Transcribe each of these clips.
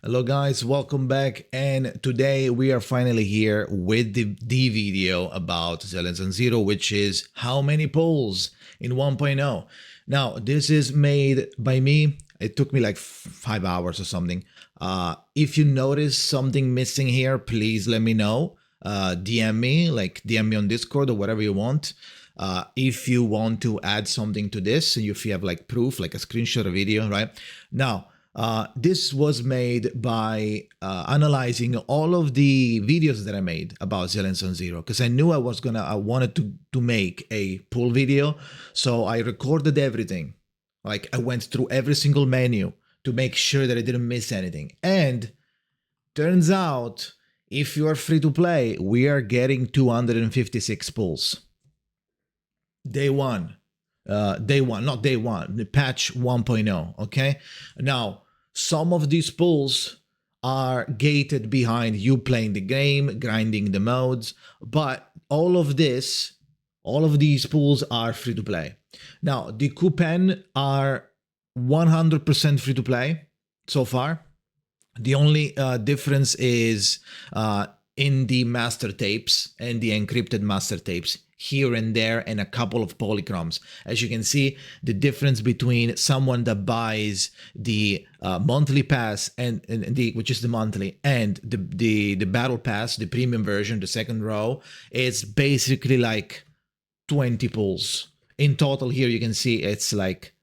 Hello guys, welcome back, and today we are finally here with the video about Zenless and Zero, which is how many polls in 1.0. Now, this is made by me. It took me like 5 hours or something. If you notice something missing here, please let me know. DM me, like DM me on Discord or whatever you want. If you want to add something to this, if you have like proof, like a screenshot or video, right? Now, this was made by analyzing all of the videos that I made about Zenless and Zero, because I knew I wanted to make a pull video. So I recorded everything. Like I went through every single menu to make sure that I didn't miss anything. And turns out, if you are free to play, we are getting 256 pulls. Day one. Not day one, the patch 1.0. Okay. Now, some of these pulls are gated behind you playing the game, grinding the modes, but all of these pools are free to play. Now, the coupon are 100% free to play so far. The only difference is in the master tapes and the encrypted master tapes here and there, and a couple of polychromes. As you can see, the difference between someone that buys the monthly pass which is the monthly, and the battle pass, the premium version, the second row, is basically like 20 pulls. In total here you can see it's like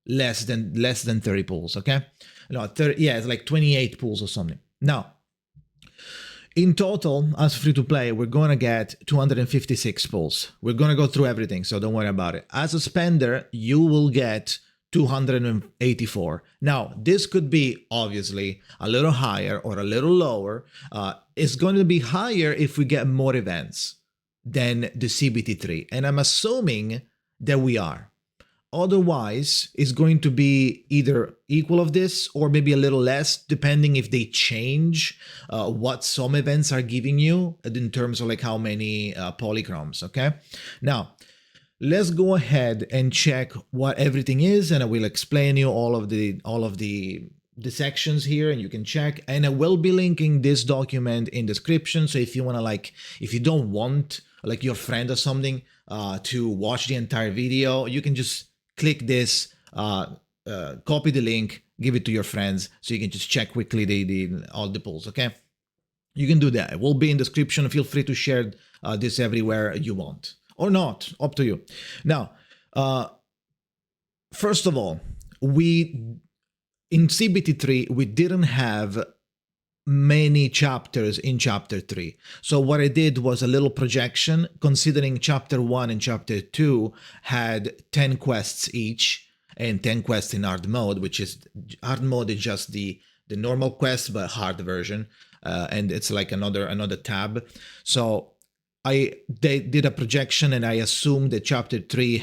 less than 30 pulls, okay? No, 30, yeah, it's like 28 pulls or something. Now, in total, as free to play, we're going to get 256 pulls. We're going to go through everything, so don't worry about it. As a spender, you will get 284. Now, this could be obviously a little higher or a little lower. It's going to be higher if we get more events than the CBT3, and I'm assuming that we are. Otherwise, it's going to be either equal of this or maybe a little less, depending if they change what some events are giving you in terms of like how many polychromes, okay? Now, let's go ahead and check what everything is, and I will explain you all of the sections here, and you can check. And I will be linking this document in description, so if you want to, like, if you don't want like your friend or something to watch the entire video, you can just click this, copy the link, give it to your friends, so you can just check quickly all the polls, okay? You can do that. It will be in description. Feel free to share this everywhere you want. Or not, up to you. Now, first of all, in CBT3, we didn't have many chapters in chapter 3. So what I did was a little projection, considering chapter 1 and chapter 2 had 10 quests each, and 10 quests in hard mode, which is hard mode is just the normal quest but hard version, and it's like another tab. So they did a projection, and I assumed that chapter 3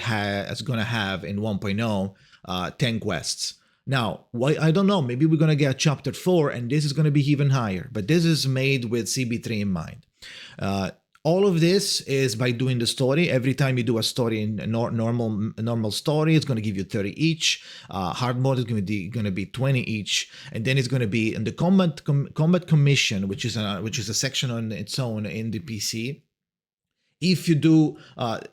is gonna have in 1.0 10 quests. Now, I don't know, maybe we're going to get chapter 4 and this is going to be even higher, but this is made with CB3 in mind. All of this is by doing the story. Every time you do a story in a normal story, it's going to give you 30 each. Hard mode is going to be 20 each, and then it's going to be in the combat commission, which is a section on its own in the PC. If you do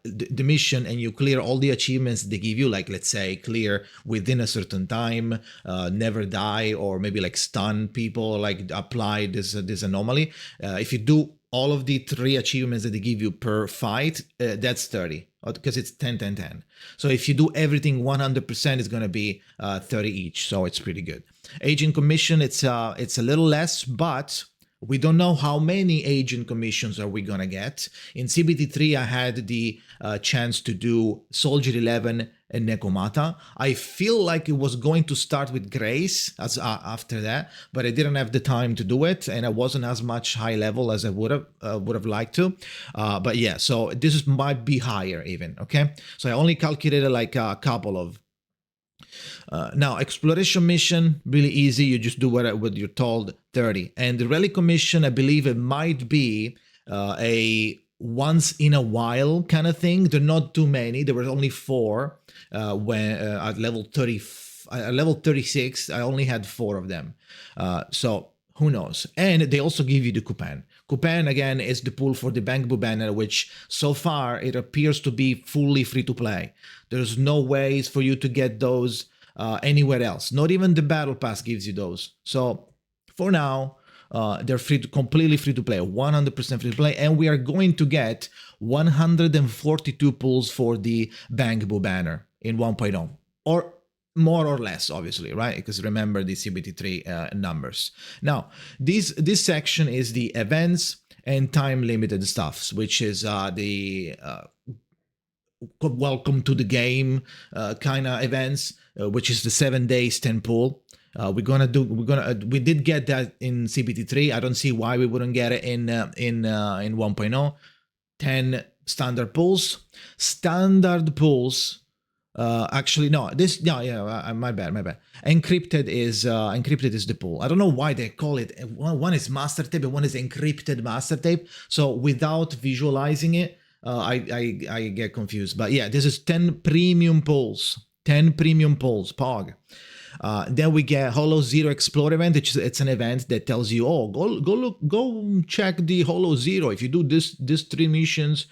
the mission and you clear all the achievements they give you, like let's say clear within a certain time, never die, or maybe like stun people, like apply this anomaly. If you do all of the 3 achievements that they give you per fight, that's 30, because it's 10, 10, 10. So if you do everything 100%, it's going to be 30 each. So it's pretty good. Agent commission, it's a little less, but we don't know how many agent commissions are we gonna get. In CBT3, I had the chance to do Soldier 11 and Nekomata. I feel like it was going to start with Grace after that, but I didn't have the time to do it, and I wasn't as much high level as I would have liked to. But yeah, so this might be higher even. Okay, so I only calculated like a couple of. Now, exploration mission, really easy. You just do what you're told, 30. And the relic commission, I believe it might be a once in a while kind of thing. There are not too many. There were only 4 when at level 30. level 36. I only had 4 of them. So who knows? And they also give you the coupon. Coupon, again, is the pool for the Bangbu banner, which so far it appears to be fully free to play. There's no ways for you to get those anywhere else. Not even the Battle Pass gives you those. So for now, they're completely free to play, 100% free to play, and we are going to get 142 pulls for the Bangbu banner in 1.0, or more or less, obviously, right? Because remember the CBT3 numbers. Now, this section is the events and time limited stuffs, which is the welcome to the game kind of events, which is the 7 days 10 pull. We did get that in CBT3. I don't see why we wouldn't get it in 1.0. 10 standard pulls. Standard pulls. Actually, no. My bad. Encrypted is the pool. I don't know why they call it. One is master tape and one is encrypted master tape. So without visualizing it, I get confused. But yeah, this is 10 premium pulls. 10 premium pulls. Pog. Then we get Holo Zero Explore event. It's an event that tells you, oh, go check the Holo Zero. If you do this 3 missions,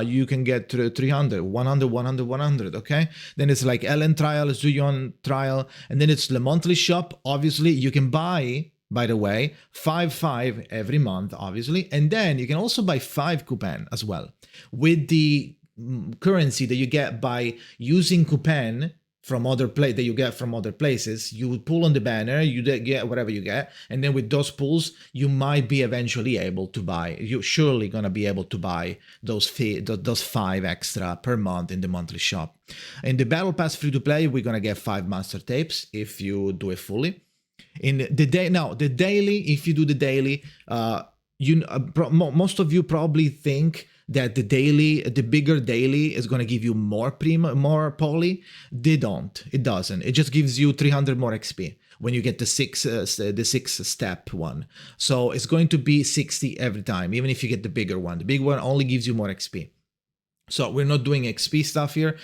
you can get 300, 100. Okay. Then it's like Ellen trial, Zuyon trial, and then it's the monthly shop. Obviously, you can buy. By the way, 5 every month, obviously, and then you can also buy 5 coupon as well with the currency that you get by using coupon from other that you get from other places. You would pull on the banner, you get whatever you get, and then with those pulls, you might be eventually able to buy. You're surely gonna be able to buy those 5 extra per month in the monthly shop. In the Battle Pass free to play, we're gonna get 5 master tapes if you do it fully. In the daily, if you do the daily, most of you probably think that the bigger daily is going to give you more poly. They don't. It doesn't. It just gives you 300 more XP when you get the 6 step one. So it's going to be 60 every time, even if you get the bigger one. The big one only gives you more XP. So we're not doing XP stuff here.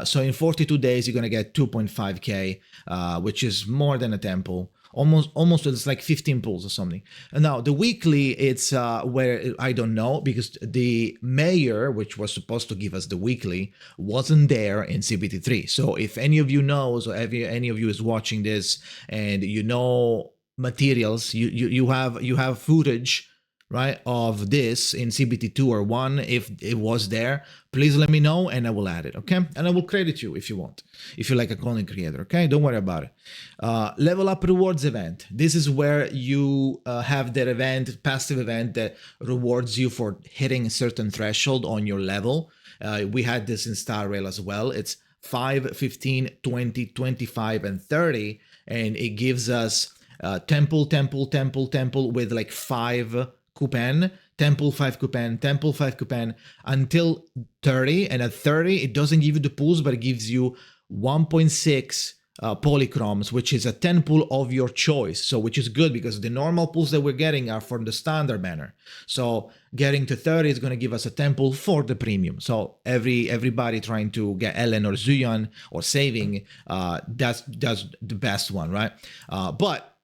So in 42 days, you're going to get 2.5k, which is more than a temple. Almost it's like 15 pulls or something. And now the weekly, it's where I don't know, because the mayor, which was supposed to give us the weekly, wasn't there in CBT3. So if any of you knows, or any of you is watching this and you know materials, you have footage, right, of this in CBT2 or 1, if it was there, please let me know and I will add it, okay? And I will credit you if you want, if you're like a content creator, okay? Don't worry about it. Level Up Rewards event. This is where you have that event, passive event, that rewards you for hitting a certain threshold on your level. We had this in Star Rail as well. It's 5, 15, 20, 25, and 30, and it gives us temple with like 5 coupon, temple 5 coupon, temple 5 coupon until 30. And at 30, it doesn't give you the pools, but it gives you 1.6 polychromes, which is a 10 pool of your choice. So which is good, because the normal pools that we're getting are from the standard banner. So getting to 30 is going to give us a 10 pool for the premium. So everybody trying to get Ellen or Zuyon or saving, that's the best one, right? But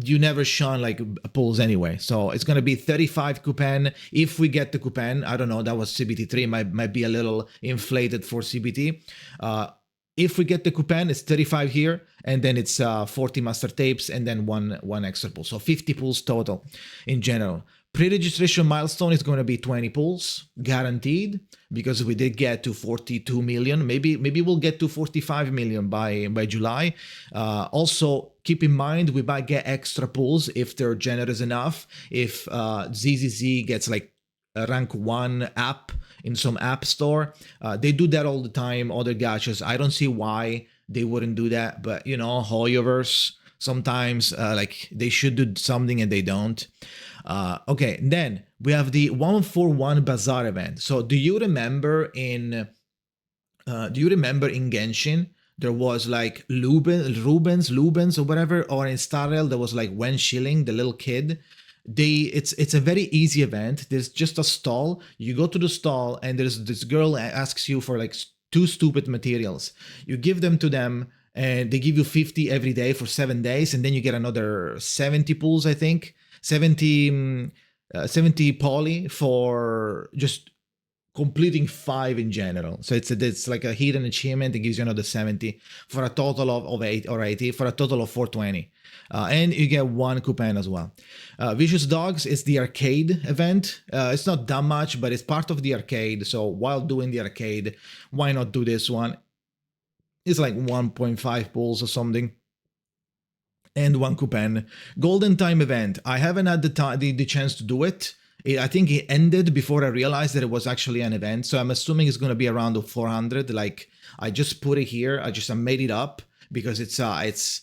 you never shone like pulls anyway. So it's going to be 35 coupon. If we get the coupon, I don't know, that was CBT3, might be a little inflated for CBT. If we get the coupon, it's 35 here, and then it's 40 master tapes, and then one extra pull. So 50 pulls total in general. Pre-registration milestone is going to be 20 pulls, guaranteed, because we did get to 42 million. Maybe we'll get to 45 million by July. Also, keep in mind, we might get extra pulls if they're generous enough. If ZZZ gets like a rank 1 app in some app store, they do that all the time. Other gachas, I don't see why they wouldn't do that. But you know, Hoyoverse, sometimes like they should do something and they don't. Okay, then we have the 141 Bazaar event. So do you remember in Genshin there was like Lubens or whatever, or in Star Rail there was like Wen Shilling, the little kid. It's a very easy event. There's just a stall. You go to the stall and there's this girl asks you for like 2 stupid materials. You give them to them, and they give you 50 every day for 7 days, and then you get another 70 pulls, I think. 70 poly for just completing 5 in general. So it's like a hidden achievement. It gives you another 70 for a total of 8 or 80 for a total of 420. And you get 1 coupon as well. Vicious Dogs is the arcade event. It's not that much, but it's part of the arcade. So while doing the arcade, why not do this one? It's like 1.5 pulls or something. And 1 coupon. Golden Time event. I haven't had the chance to do it. I think it ended before I realized that it was actually an event. So I'm assuming it's going to be around 400. Like, I just put it here. I made it up because it's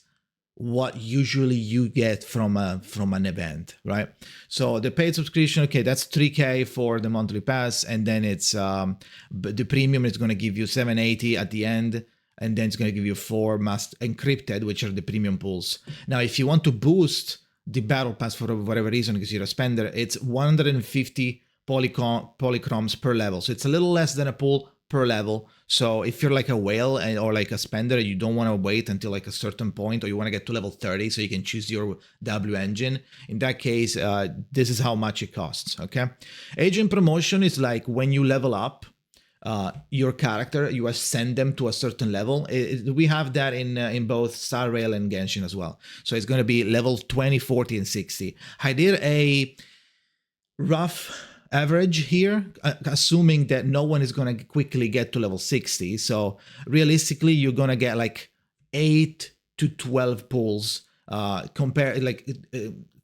what usually you get from an event, right? So the paid subscription, okay, that's 3K for the monthly pass, and then it's the premium is going to give you 780 at the end, and then it's going to give you 4 mass encrypted, which are the premium pools. Now, if you want to boost the battle pass for whatever reason, because you're a spender, it's 150 polychromes per level. So it's a little less than a pool per level. So if you're like a whale or like a spender, you don't want to wait until like a certain point, or you want to get to level 30 so you can choose your W engine. In that case, this is how much it costs, okay? Agent promotion is like when you level up your character, you ascend them to a certain level. We have that in both Star Rail and Genshin as well. So it's going to be level 20, 40, and 60. I did a rough average here, assuming that no one is going to quickly get to level 60. So realistically, you're going to get like 8 to 12 pulls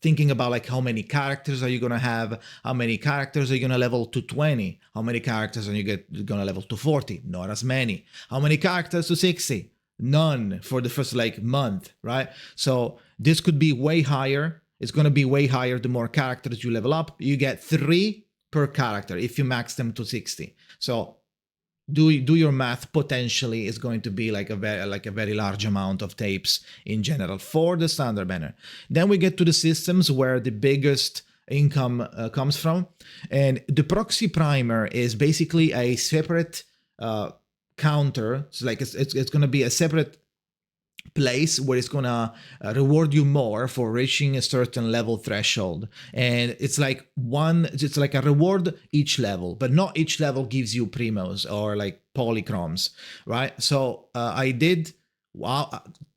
thinking about like how many characters are you going to have, how many characters are you going to level to 20, how many characters are you going to level to 40, not as many, how many characters to 60, none for the first like month, right? So this could be way higher. It's going to be way higher the more characters you level up. You get 3 per character if you max them to 60. So do your math. Potentially is going to be like a very large amount of tapes in general for the standard banner. Then we get to the systems where the biggest income comes from, and the proxy primer is basically a separate counter. So like it's going to be a separate place where it's gonna reward you more for reaching a certain level threshold, and it's like a reward each level, but not each level gives you primos or like polychromes, right? So I did,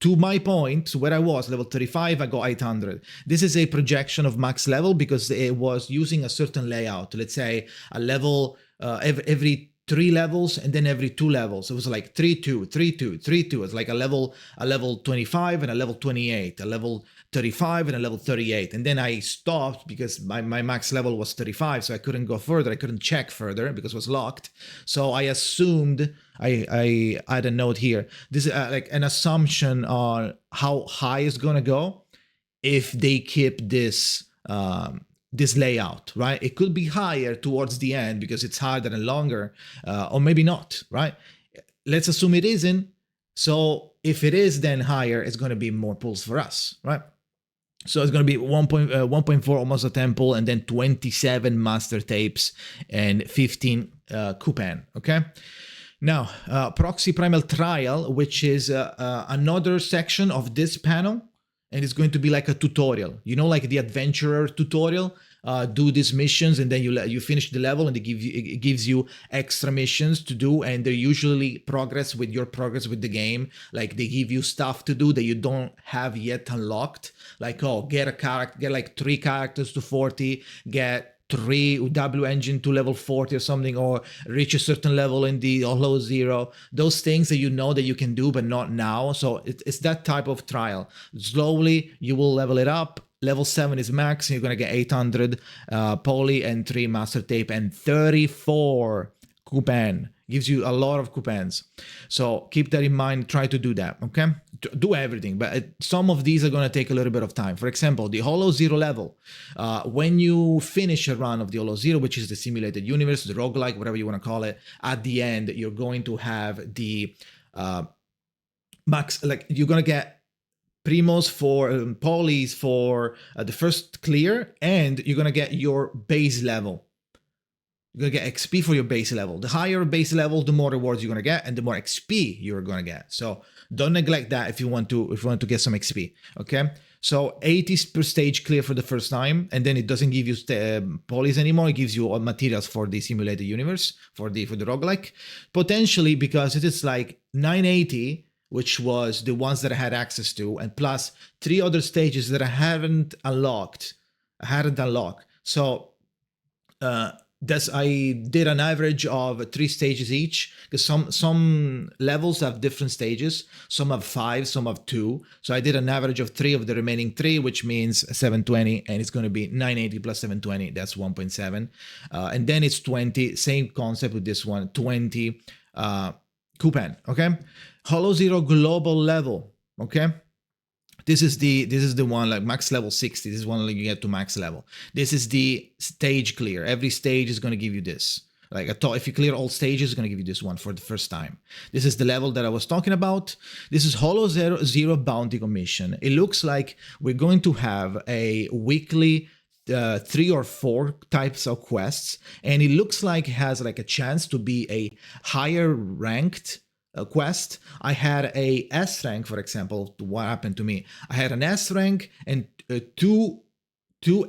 to my point where I was level 35, I got 800. This is a projection of max level because it was using a certain layout. Let's say a level every 3 levels, and then every 2 levels. It was like 3-2, 3-2, 3-2. It's like a level 25 and a level 28, a level 35 and a level 38. And then I stopped because my max level was 35, so I couldn't go further. I couldn't check further because it was locked. So I assumed, I had a note here. This is like an assumption on how high it's gonna go if they keep this this layout, right? It could be higher towards the end because it's harder and longer, or maybe not, right? Let's assume it isn't. So if it is then higher, it's going to be more pulls for us, right? So it's going to be 1.4 almost a temple, and then 27 master tapes and 15 coupon, okay? Now, Proxy Primal Trial, which is another section of this panel, and it's going to be like a tutorial, you know, like the adventurer tutorial. Do these missions, and then you finish the level, and it gives you extra missions to do, and they usually progress with your progress with the game. Like they give you stuff to do that you don't have yet unlocked. Like, oh, get like 3 characters to 40, get 3 W engine to level 40 or something, or reach a certain level in the Hollow Zero. Those things that you know that you can do, but not now. So it's that type of trial. Slowly, you will level it up. Level 7 is max, and you're going to get 800 poly and 3 master tape and 34 coupon. Gives you a lot of coupons. So keep that in mind. Try to do that, okay? Do everything, but some of these are going to take a little bit of time. For example, the Hollow Zero level. When you finish a run of the Hollow Zero, which is the simulated universe, the roguelike, whatever you want to call it, at the end, you're going to have the max, like you're going to get primos for polys for the first clear, and you're going to get your base level. You're going to get XP for your base level. The higher base level, the more rewards you're going to get, and the more XP you're going to get. So Don't neglect that if you want to get some XP. Okay. So 80 per stage clear for the first time, and then it doesn't give you polys anymore. It gives you all materials for the simulated universe, for the roguelike. Potentially, because it is like 980, which was the ones that I had access to, and plus 3 other stages that I hadn't unlocked. So I did an average of 3 stages each, because some levels have different stages. Some have 5, some have 2. So I did an average of 3 of the remaining 3, which means 720, and it's going to be 980 plus 720. That's 1.7, and then it's 20. Same concept with this one, 20 coupon. Okay, Hollow Zero global level. Okay. This is the one like max level 60. This is one like you get to max level. This is the stage clear. Every stage is going to give you this. Like if you clear all stages, it's going to give you this one for the first time. This is the level that I was talking about. This is Hollow Zero Bounty Commission. It looks like we're going to have a weekly 3 or 4 types of quests, and it looks like it has like a chance to be a higher ranked quest. I had a S rank, for example. What happened to me? I had an S rank and 2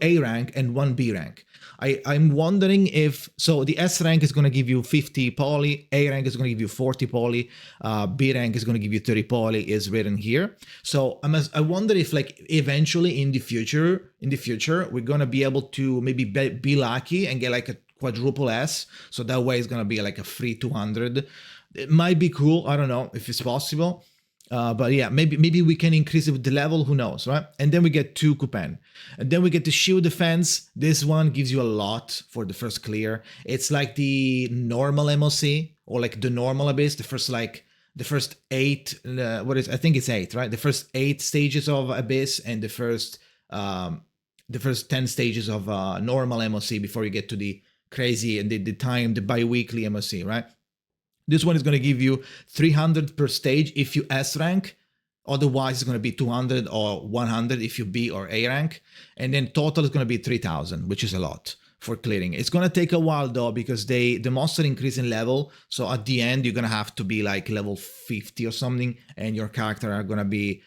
A rank and 1 B rank. I'm wondering if, so the S rank is going to give you 50 poly, A rank is going to give you 40 poly, B rank is going to give you 30 poly, is written here. So I wonder if like eventually in the future we're going to be able to maybe be lucky and get like a quadruple S. So that way it's going to be like a free 200. It might be cool. I don't know if it's possible. But yeah, maybe we can increase it with the level, who knows, right? And then we get 2 coupon. And then we get the shield defense. This one gives you a lot for the first clear. It's like the normal MOC, or like the normal abyss, the first 8, I think it's 8, right? The first 8 stages of abyss and the first 10 stages of normal MOC before you get to the crazy and the bi-weekly MOC, right? This one is going to give you 300 per stage if you S rank. Otherwise, it's going to be 200 or 100 if you B or A rank. And then total is going to be 3,000, which is a lot for clearing. It's going to take a while though, because the monster increase in level. So at the end, you're going to have to be like level 50 or something. And your character are going to be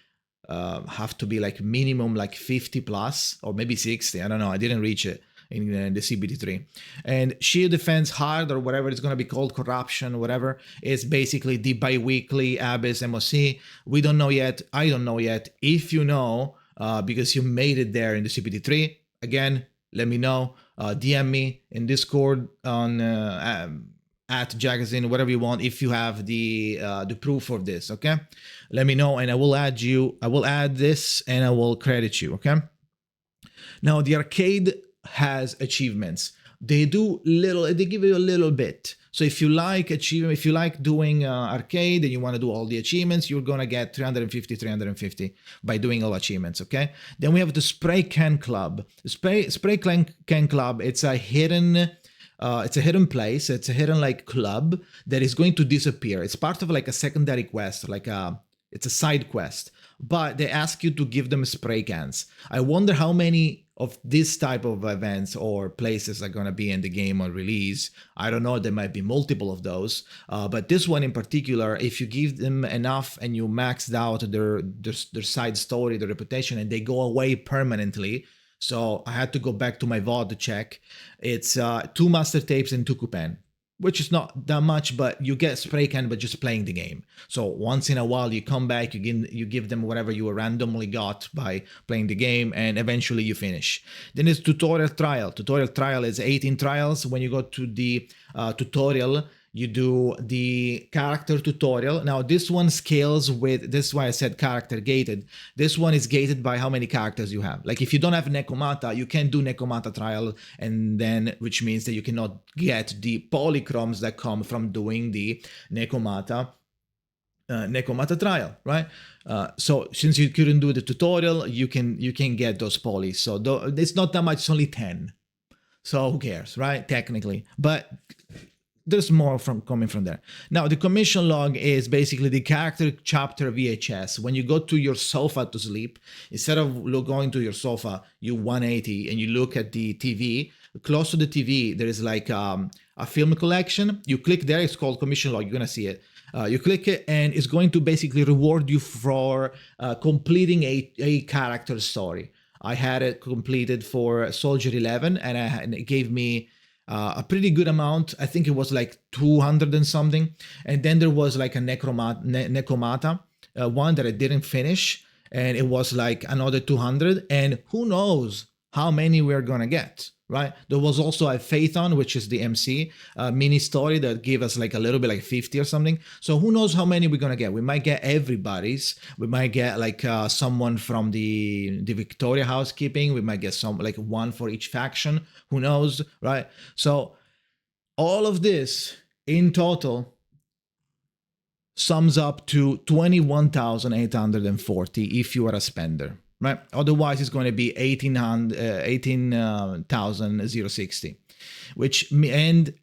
have to be like minimum like 50 plus, or maybe 60. I don't know. I didn't reach it in the CBD3. And shield defense hard, or whatever it's going to be called, corruption, whatever, is basically the bi-weekly abyss MOC. We don't know yet. I don't know yet. If you know, because you made it there in the CBD3, again, let me know. DM me in Discord on at Jakazin, whatever you want, if you have the proof of this. Okay, let me know and I will add you. I will add this and I will credit you. Okay. Now the arcade has achievements. They give you a little bit. So if you like achievement, if you like doing arcade and you want to do all the achievements, you're gonna get 350 by doing all achievements. Okay. Then we have the Spray Can Club. The Spray Can Club. It's a hidden place. It's a hidden like club that is going to disappear. It's part of like a secondary quest, it's a side quest, but they ask you to give them spray cans. I wonder how many of this type of events or places are going to be in the game on release. I don't know, there might be multiple of those, but this one in particular, if you give them enough and you maxed out their side story, their reputation, and they go away permanently. So I had to go back to my VOD to check. It's 2 master tapes and 2 coupon, which is not that much, but you get spray can, but just playing the game. So once in a while you come back, you give them whatever you randomly got by playing the game, and eventually you finish. Then it's tutorial trial. Tutorial trial is 18 trials. When you go to the tutorial, you do the character tutorial. Now this one scales with, this is why I said character gated. This one is gated by how many characters you have. Like if you don't have Nekomata, you can't do Nekomata trial, and then, which means that you cannot get the polychromes that come from doing the Nekomata trial, right? So since you couldn't do the tutorial, you can get those polys. So it's not that much, it's only 10. So who cares, right? Technically, but there's more coming from there. Now, the commission log is basically the character chapter VHS. When you go to your sofa to sleep, instead of going to your sofa, you 180 and you look at the TV. Close to the TV, there is like a film collection. You click there, it's called commission log. You're going to see it. You click it, and it's going to basically reward you for completing a character story. I had it completed for Soldier 11, and it gave me a pretty good amount. I think it was like 200 and something. And then there was like a Necromata one that I didn't finish, and it was like another 200. And who knows how many we're gonna get, right? There was also a Phaethon, which is the MC mini story that gave us like a little bit, like 50 or something. So who knows how many we're gonna get? We might get everybody's. We might get like someone from the Victoria housekeeping. We might get some, like one for each faction. Who knows, right? So all of this in total sums up to 21,840 if you are a spender, right? Otherwise, it's going to be 18,060, which and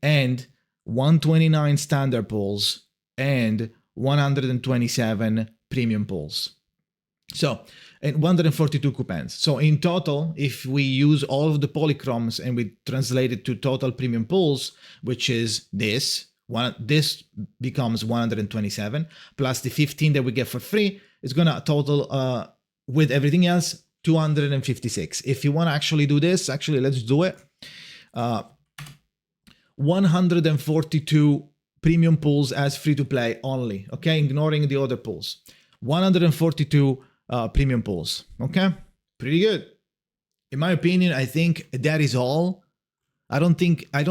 129 standard pulls and 127 premium pulls. So, and 142 coupons. So in total, if we use all of the polychromes and we translate it to total premium pulls, which is this becomes 127 plus the 15 that we get for free, it's gonna total with everything else 256. If you want to actually do this, actually let's do it. 142 premium pulls as free to play only, okay, ignoring the other pulls. 142 premium pulls, okay, pretty good. In my opinion, I think that is all. I don't think I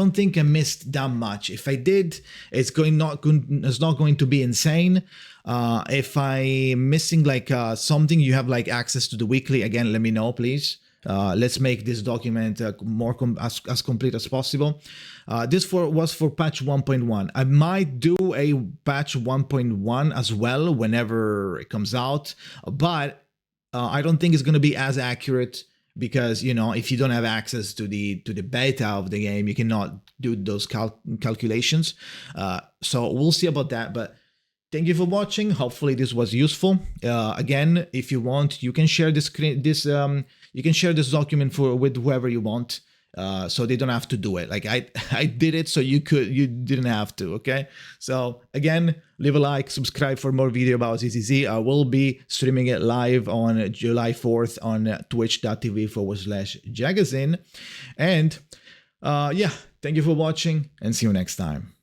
missed that much. If I did, it's not going to be insane. If I'm missing like something, you have like access to the weekly. Again, let me know, please. Let's make this document more as complete as possible. This was for patch 1.1. I might do a patch 1.1 as well whenever it comes out, but I don't think it's going to be as accurate. Because, you know, if you don't have access to the beta of the game, you cannot do those calculations. So we'll see about that. But thank you for watching. Hopefully this was useful. Again, if you want, you can share this document with whoever you want. So they don't have to do it. Like I did it, so you didn't have to. Okay. So again, leave a like, subscribe for more video about ZZZ. I will be streaming it live on July 4th on twitch.tv/Jakazin. And yeah, thank you for watching, and see you next time.